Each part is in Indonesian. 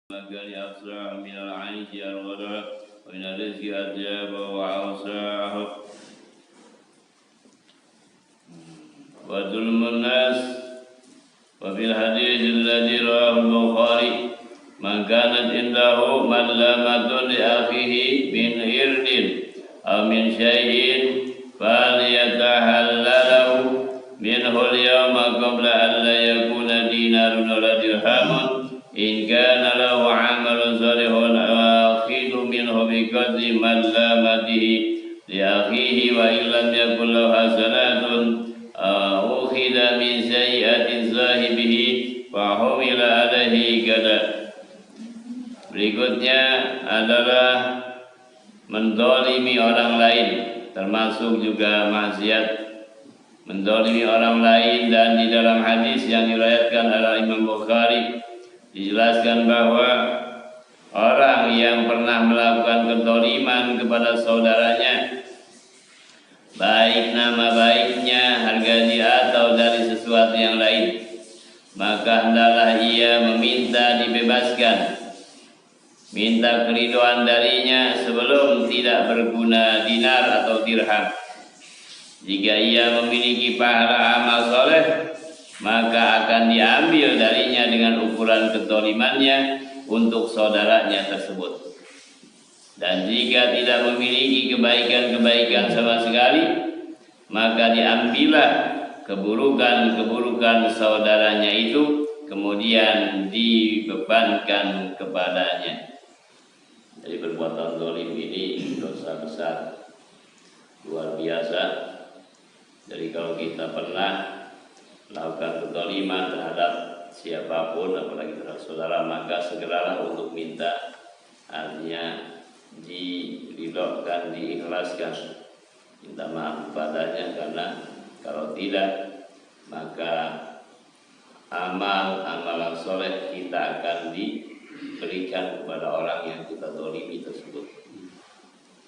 المكان أسرع من العيش الغدر ومن الرزق أطيب وأوسع وظلم الناس. وفي الحديث الذي رواه البخاري من كانت عنده مظلمة لأخيه من إرد أو من شيء فليتحلله منه اليوم قبل أن لا يكون دينار ولا درهم إن كان له عمل صالح آخذ منه بقدر مظلمته لأخيه وإن لم يكن له حسنات أخذ من سيئة صاحبه فحمل عليه كذا. Berikutnya adalah mendolimi orang lain, termasuk juga maksiat mendolimi orang lain. Dan di dalam hadis yang diriwayatkan oleh Imam Bukhari dijelaskan bahwa orang yang pernah melakukan kedoliman kepada saudaranya, baik nama baiknya, harga dia atau dari sesuatu yang lain, maka hendaklah ia meminta dibebaskan, minta keridhaan darinya sebelum tidak berguna dinar atau dirham. Jika ia memiliki pahala amal soleh, maka akan diambil darinya dengan ukuran kedolimannya untuk saudaranya tersebut. Dan jika tidak memiliki kebaikan-kebaikan sama sekali, maka diambillah keburukan-keburukan saudaranya itu, kemudian dibebankan kepadanya. Jadi perbuatan zalim ini dosa besar, luar biasa. Jadi kalau kita pernah melakukan kezaliman terhadap siapapun, apalagi terhadap saudara, maka segeralah untuk minta, artinya diridhokan, diikhlaskan, minta maaf kepadanya, karena kalau tidak maka amalan soleh kita akan diberikan kepada orang yang kita zalimi tersebut.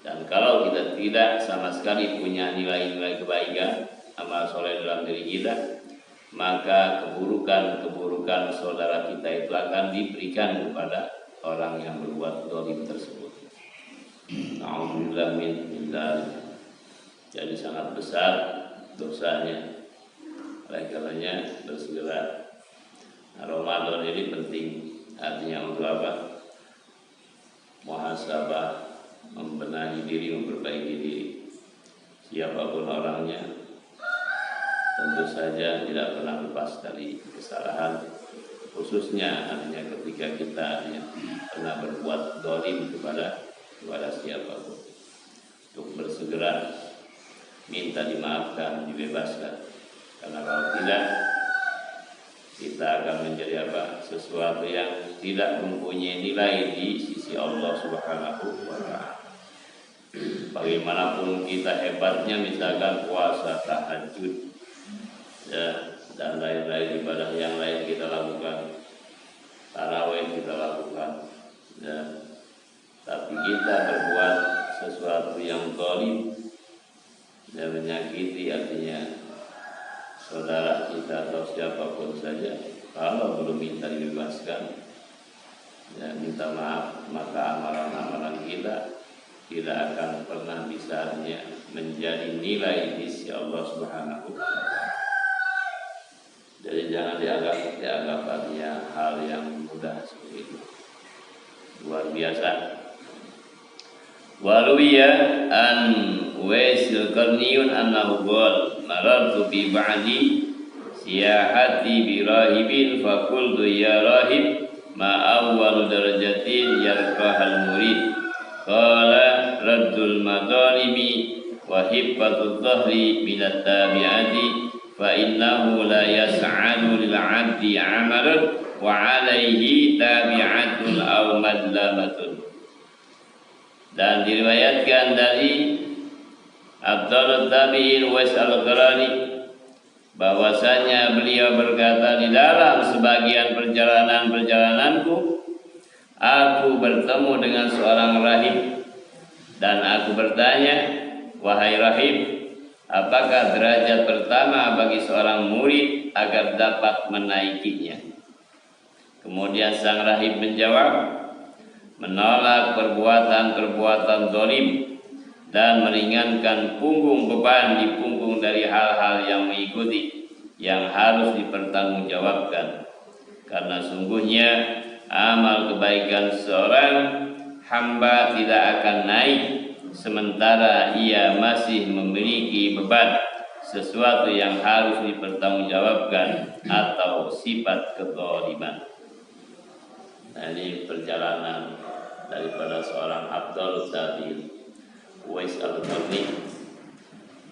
Dan kalau kita tidak sama sekali punya nilai-nilai kebaikan, amal soleh dalam diri kita, maka keburukan-keburukan saudara kita itu akan diberikan kepada orang yang berbuat zalim tersebut. Alhamdulillah min dzalik. Jadi sangat besar dosanya. Oleh karenanya bersegera. Ramadan ini penting, artinya untuk apa? Muhasabah, membenahi diri, memperbaiki diri. Siapapun orangnya, tentu saja tidak pernah lepas dari kesalahan, khususnya artinya ketika kita pernah berbuat zalim kepada siapapun, untuk bersegera minta dimaafkan, dibebaskan. Karena kalau tidak, kita akan menjadi sesuatu yang tidak mempunyai nilai di sisi Allah Subhanahu wa Ta'ala. Bagaimanapun kita hebatnya, misalkan puasa, tahajud, dan lain-lain ibadah yang lain kita lakukan, tarawih kita lakukan, tapi kita berbuat sesuatu yang zalim dan menyakiti, artinya saudara kita atau siapapun saja, kalau belum minta dibebaskan, minta maaf, maka amalan-amalan kita tidak akan pernah bisa menjadi nilai di sisi Allah Subhanahu wa Ta'ala. Jadi jangan dianggap artinya hal yang mudah seperti itu. Luar biasa. Waluya an Uwaisil Qarniyun annahu qala marartu bi ba'di siyahati bi rahibin fa qultu ya rahib ma awwalu darajatin yarqahal murid qala raddul madalimi wa hibbatud dhahri minat tabi'ati fa innahu la yas'adu lil 'abdi 'amalun wa 'alaihi tabi'atun aw madlamatun. Dan diriwayatkan dari Abdul Tabi'in Uwais Al-Qarani bahwasanya beliau berkata, di dalam sebagian perjalananku aku bertemu dengan seorang rahib, dan aku bertanya, wahai rahib, apakah derajat pertama bagi seorang murid agar dapat menaikinya? Kemudian sang rahib menjawab, menolak perbuatan-perbuatan zalim dan meringankan punggung beban di punggung dari hal-hal yang mengikuti yang harus dipertanggungjawabkan. Karena sungguhnya amal kebaikan seorang hamba tidak akan naik sementara ia masih memiliki beban sesuatu yang harus dipertanggungjawabkan atau sifat kezaliman. Nah, ini perjalanan daripada seorang Abdul Tabi'in Uwais Al-Qarni.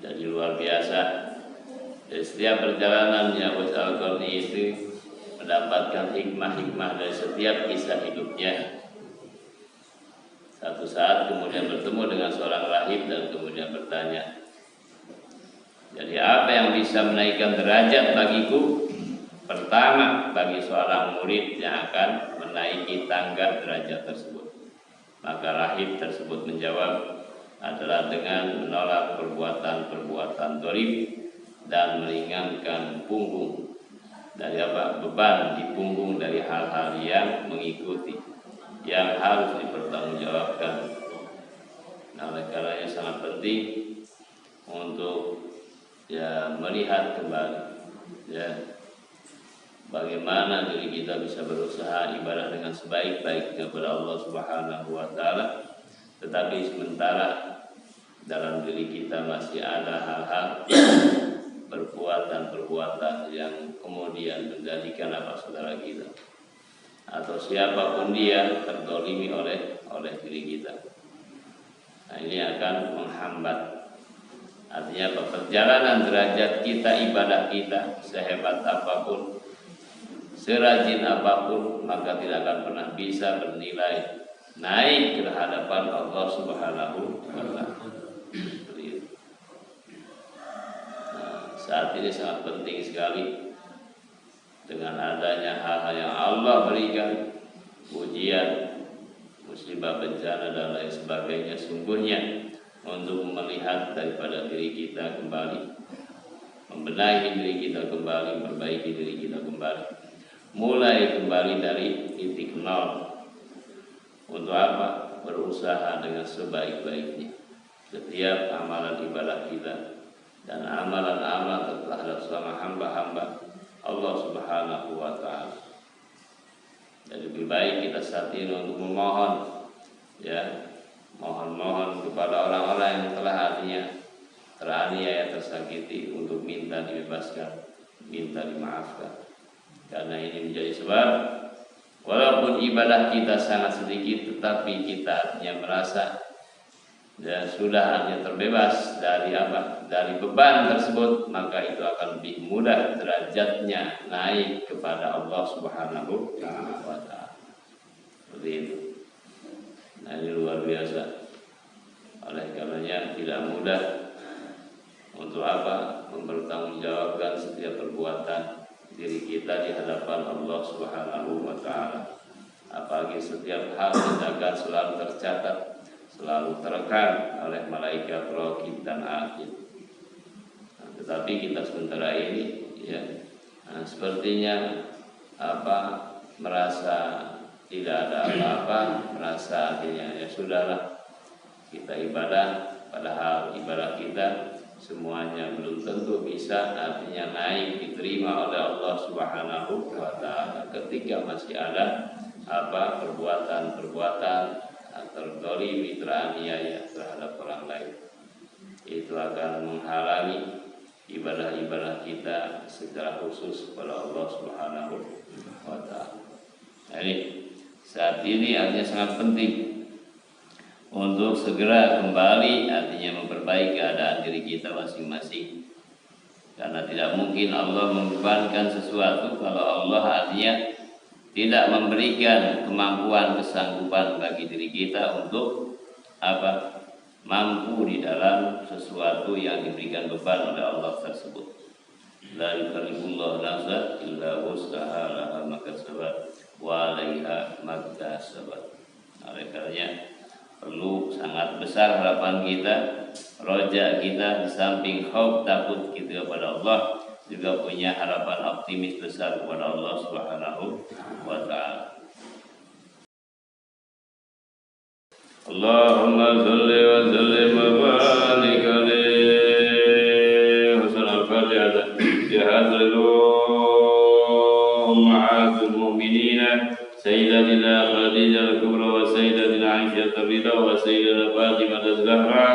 Jadi luar biasa. Dari setiap perjalanannya Uwais Al-Qarni itu mendapatkan hikmah-hikmah dari setiap kisah hidupnya. Satu saat kemudian bertemu dengan seorang rahib dan kemudian bertanya, jadi apa yang bisa menaikkan derajat bagiku? Pertama, bagi seorang murid yang akan menaiki tangga derajat tersebut. Maka rahib tersebut menjawab, adalah dengan menolak perbuatan-perbuatan zalim dan meringankan punggung dari beban di punggung dari hal-hal yang mengikuti yang harus dipertanggungjawabkan. Nah, oleh karenanya sangat penting untuk melihat kembali bagaimana diri kita bisa berusaha ibadah dengan sebaik-baiknya kepada Allah Subhanahu wa taala, tetapi sementara dalam diri kita masih ada hal-hal perbuatan-perbuatan yang kemudian menjadikan saudara kita atau siapapun dia terzalimi oleh diri kita. Nah, ini akan menghambat. Artinya perjalanan derajat kita, ibadah kita sehebat apapun, serajin apapun, maka tidak akan pernah bisa bernilai naik ke hadapan Allah Subhanahu wa taala. Nah, saat ini sangat penting sekali dengan adanya hal-hal yang Allah berikan, ujian, musibah, bencana dan lain sebagainya, sungguhnya untuk melihat daripada diri kita kembali, membenahi diri kita kembali, memperbaiki diri kita kembali, mulai kembali dari titik nol. Untuk apa? Berusaha dengan sebaik-baiknya setiap amalan ibadah kita dan amalan-amalan terhadap selama hamba-hamba Allah Subhanahu wa taala. Jadi lebih baik kita saat ini untuk memohon, mohon kepada orang-orang yang telah teraniaya, tersakiti, untuk minta dibebaskan, minta dimaafkan. Karena ini menjadi sebab walaupun ibadah kita sangat sedikit, tetapi kita artinya merasa dan sudah artinya terbebas dari dari beban tersebut, maka itu akan lebih mudah derajatnya naik kepada Allah Subhanahu wa taala. Seperti itu. Nah, ini luar biasa. Oleh karenanya tidak mudah untuk mempertanggungjawabkan setiap perbuatan diri kita di hadapan Allah Subhanahu wa taala. Apalagi setiap hal tindakan selalu tercatat, selalu terekam oleh malaikat raqib dan atid. Nah, tetapi kita sementara ini sepertinya merasa tidak ada apa-apa, merasa artinya sudahlah kita ibadah, padahal ibadah kita semuanya belum tentu bisa artinya naik diterima oleh Allah Subhanahu wa taala ketika masih ada perbuatan-perbuatan terzalimi, teraniaya terhadap orang lain. Itu akan menghalangi ibadah-ibadah kita secara khusus kepada Allah Subhanahu wa taala. Jadi saat ini artinya sangat penting untuk segera kembali, artinya memperbaiki keadaan diri kita masing-masing. Karena tidak mungkin Allah membebankan sesuatu kalau Allah artinya tidak memberikan kemampuan, kesanggupan bagi diri kita untuk mampu di dalam sesuatu yang diberikan beban oleh Allah tersebut. La yukallifullahu nafsan illa wus'aha laha ma kasabat wa 'alaiha ma iktasabat. Oleh karenanya perlu sangat besar harapan kita, roja kita di samping khauf takut kita kepada Allah, juga punya harapan optimis besar kepada Allah Subhanahu wa Ta'ala. Allahumma salli wa sallim wa barik alaihi wa sallam al-Fatihah ya hadratul ummahatul mu'minina sayyidatina Khadijah al-Kubra wa sayyidatina Aisyah al-Ridha wa sayyidatina Fatimah az-Zahra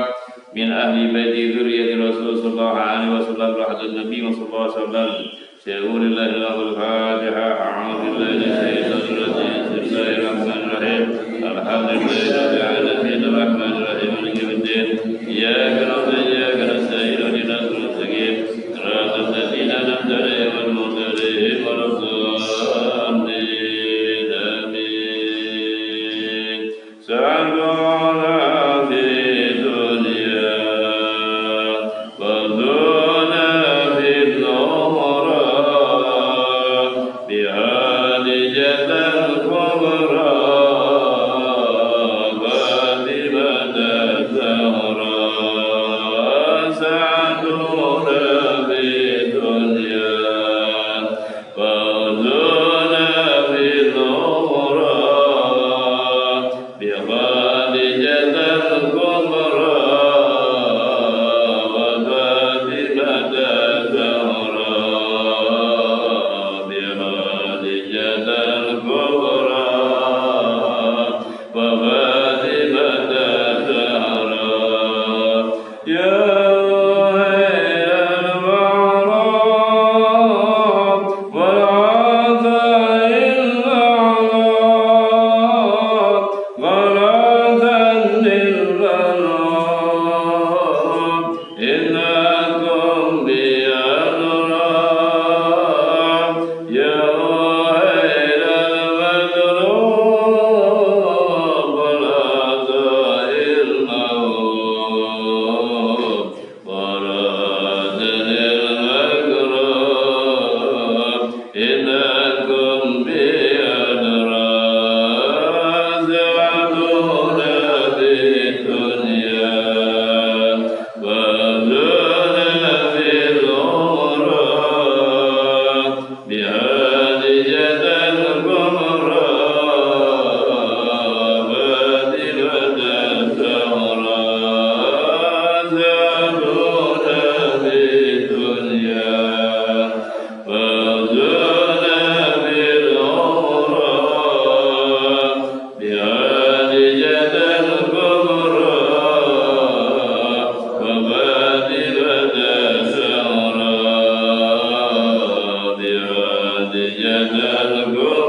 min ahli baiti dzurriyyati Rasul sallallahu alaihi wasallam rahmatan nabi sallallahu alaihi wasallam syukurillah al-Fatihah a'udzu billahi minasyaitonir rajim bismillahirrahmanirrahim alhamdulillahi alamin arrahmanir rahim maliki yaumiddin iyyaka na'budu wa iyyaka nasta'in ihdinas siratal mustaqim siratal ladzina an'amta 'alaihim ghairil maghdubi 'alaihim waladdallin amin. Good.